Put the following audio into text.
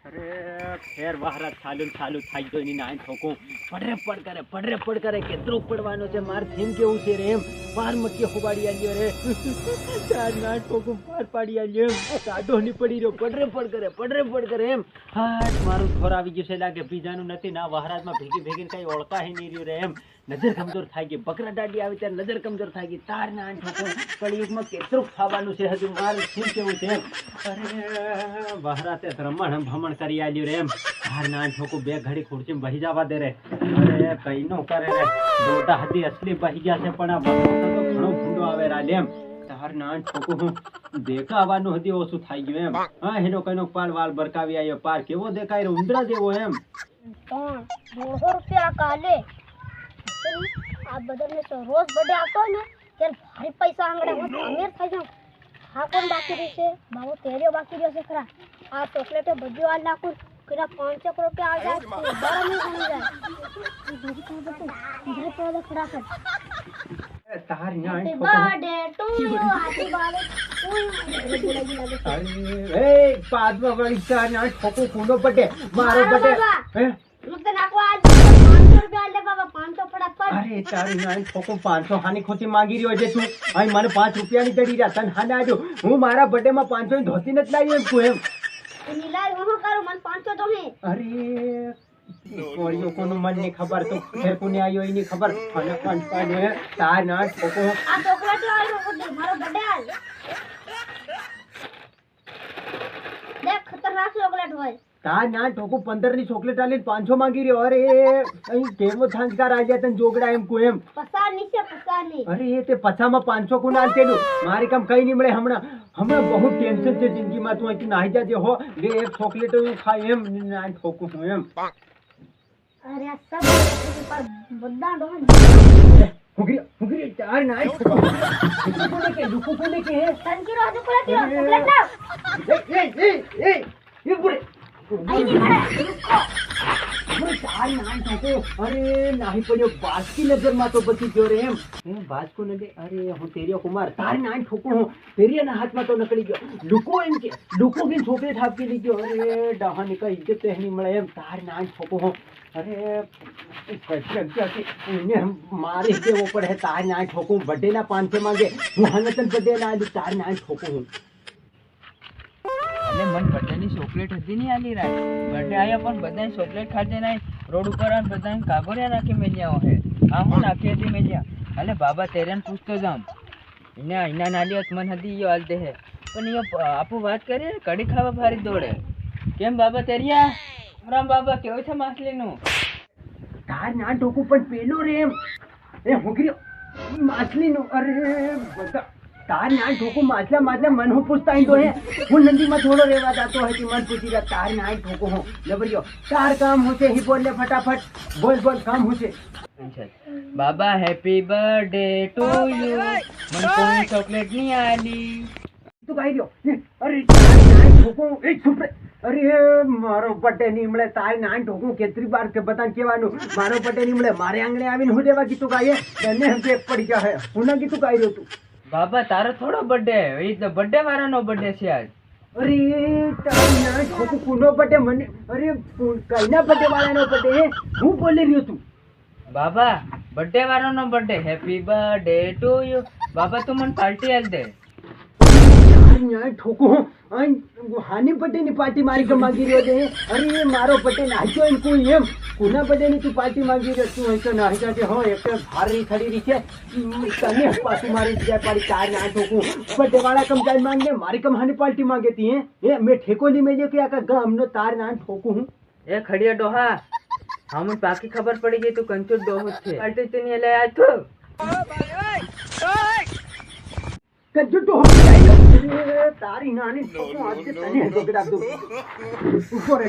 અરે ફેર વહારા ચાલુ થઈ ગયો એની નાઈ ઠોકું પડરે પડ કરે કેટલો પડવાનો છે માર થીમ કેવું છે રે એમ પાર મકી હોબાડી આલ્યો રે ચાર નાઈ ઠોકું પાર પાડી આલ્યો એમ સાડો ની પડી રહ્યો પડરે પડ કરે એમ હાટ મારું થોર આવી ગયું છે લાગે બીજાનું નથી ના વહારાજમાં ભેગી કઈ ઓળખા હી નહીં રહ્યું રે એમ નજર કમજોર થઈ ગઈ બકરા દાડી આવી ત્યારે નજર કમજોર થઈ ગઈ તાર ના ઠોકું કળિયુગમાં કેટલું ખાવાનું છે હજુ મારું થીમ કેવું છે એમ અરે વહારાતે રમણ ભમણ કરી આલ્યું રે એમ તાર ના ઠોકું બે ઘડી ખુરશી બહી જવા દે રે અરે કઈ નો કરે રે દોટા હતી અસલી બહી ગયા છે પણ આ બકરો તો ઘણો ભૂંડો આવે રાલે એમ તાર ના ઠોકું હું દેખા આવવાનું હતી ઓછું થઈ ગયું એમ હા એનો કઈનો પાલ વાલ બરકાવી આવ્યો પાર કેવો દેખાય રે ઉંદરા જેવો એમ 150 રૂપિયા કાલે આ બધાને રોજ બડે આવતો ને ત્યારે ભારી પૈસા આંગળે હું અમીર થઈ જાઉં હા કોણ બાકી રહેશે બાબુ તેરિયો બાકી રહેશે ખરા આ ચોકલેટે બધું આ નાખું કરા 500 રૂપિયા આ જાય બરાબર નહીં થઈ જાય બીજી કોઈ બધું બીજી કોઈ ખરા તાર ના birthday to you happy birthday એ પાદમાં વાળી તાર ના ઠોકું કુંડો પટે મારો પટે હે મુકે નાખો આજ 500 રૂપિયા લે બાબા 500 ફટાફટ અરે તારી નાઈ ઠોકું 500 હાની ખોટી માંગી રહ્યો છે તું અહીં મને 5 રૂપિયાની દડી રહ્યા તને હાને આજો હું મારા બર્થડે માં 500 ની ધોતી નથી લાવી એમ તું એમ નીલાય હું કરું મને 500 તો હે અરે કોળીઓ કોનું મન ની ખબર તો ફેર કોને આયો એની ખબર અને પણ તાર ના ઠોકું આ ચોકલેટ આવ્યો મારો બર્થડે આલ દેખ ખતરનાક ચોકલેટ હોય તાર ના ઠોકું 15 ની ચોકલેટ આલીને 500 માંગી રહ્યો અરે અહીં કેવો થાંજકાર આલ્યા તને જોગડા એમ કો એમ પસાર નીચે પસાર નહીં અરે તે પછામાં 500 કોણ આલતેલું મારી કામ કઈ નહીં મળે હમણાં બહુ ટેન્શન છે જિંદગીમાં તું અહીંથી નાહી જાજે હો લે એક ચોકલેટ હું ખાય એમ ના ઠોકું હું એમ અરે આ સબ પર બધા ડોહન હુગરી તાર ના ઠોકું કોને કે સંકીરો હજુ ચોકલેટ લાવ એ બુરે અરે નાહી પડ્યો બાસકી નજર માં તો બચી ગયો રે એમ બાસકો નજર અરે હું તેરિયો કુમાર તારી નાઈ ઠોકું હું તેરિયાના હાથમાં તો નકળી ગયો લુકો એમ કે લુકો બી ચોકલેટ આપી લીધો અરે ડહાની કઈ ઇજ્જત નહીં મળે એમ તારી નાઈ ઠોકું હું અરે મારી કેવો પડે તારી નાઈ ઠોકું બર્થડે ના 500 માંગે હું હંગતન બર્થડે ના આલી તારી નાઈ ઠોકું હું એટલે મન બધાની ચોકલેટ હતી નહીં આલી રાય બર્થડે આયા પણ બધાને ચોકલેટ ખાધે નહીં રોડ ઉપર આને બધાને કાગોરિયા નાખી મેલ્યા હે આ હું નાખી હતી મેલ્યા એટલે બાબા તેરેને પૂછતો જામ એના નાલી હત મન હતી યો હાલતે હે પણ યો આપું વાત કરીએ કડી ખાવા ભારી દોડે કેમ બાબા તેરિયા રામ બાબા કેવું છે માછલીનું તાર ના ઠોકું પણ પેલો રે એમ એ હુગરી માછલીનું અરે બધા તાર ના ઠોકું માછલા મન હું પૂછતા અહીં તો હે હું નંદીમાં થોડો રહેવા જાતો હોય કે મન પૂછી રહ્યા તાર ના ઠોકું હું જબરિયો તાર કામ હું છે હી બોલ લે ફટાફટ બોલ કામ હું છે બાબા હેપી બર્થડે ટુ યુ મને કોઈ ચોકલેટ નહીં આલી તું કહી રહ્યો અરે તાર ના ઠોકું એ ચૂપ રે અરે મારો બર્થડે નહીં મળે તારી ના ઠોકું કેટલી વાર કે બતાન કહેવાનું મારો બર્થડે નહીં મળે મારે આંગણે આવીને હું દેવા કીધું કાંઈ તને બેગ પડી ગયા હે હું ના કીધું કાંઈ રહ્યો તું બાબા તારો થોડો બર્થડે એ તો બર્થડે વાળાનો બર્થડે છે આજ અરે તારી ના ઠોકું કુનો બર્થડે મને અરે કઈના બર્થડે વાળાનો બર્થડે હે હું બોલી રહ્યો તું બાબા બર્થડે વાળાનો birthday happy birthday to you બાબા તું મને પાર્ટી આલ દે તારી ઠોકું હાની બર્થડે ની પાર્ટી મારી કે માંગી રહ્યો છે અરે મારો બર્થડે નાખ્યો એમ કોઈ એમ કોના બર્થડે ની તું પાર્ટી માંગી રહ્યો તું અહીં તો નાહી જાજે હો એક ભારી ખડી રહી છે તને પાછી મારી જાય પાડી તાર ના ઠોકું બર્થડે વાળા કમ જાય માંગે મારી કમ હાની પાર્ટી માંગે તી હે મેં ઠેકો ની મેલ્યો કે આખા ગામનો તાર ના ઠોકું હું એ ખડિયા ડોહા હા મને પાકી ખબર પડી ગઈ તું કંચો ડોહો છે પાર્ટી તું લઈ આજ તો કજુ તો હો જાય તારી નાની ઠોકું આજે તને ઢોકડા દઉં ઉપર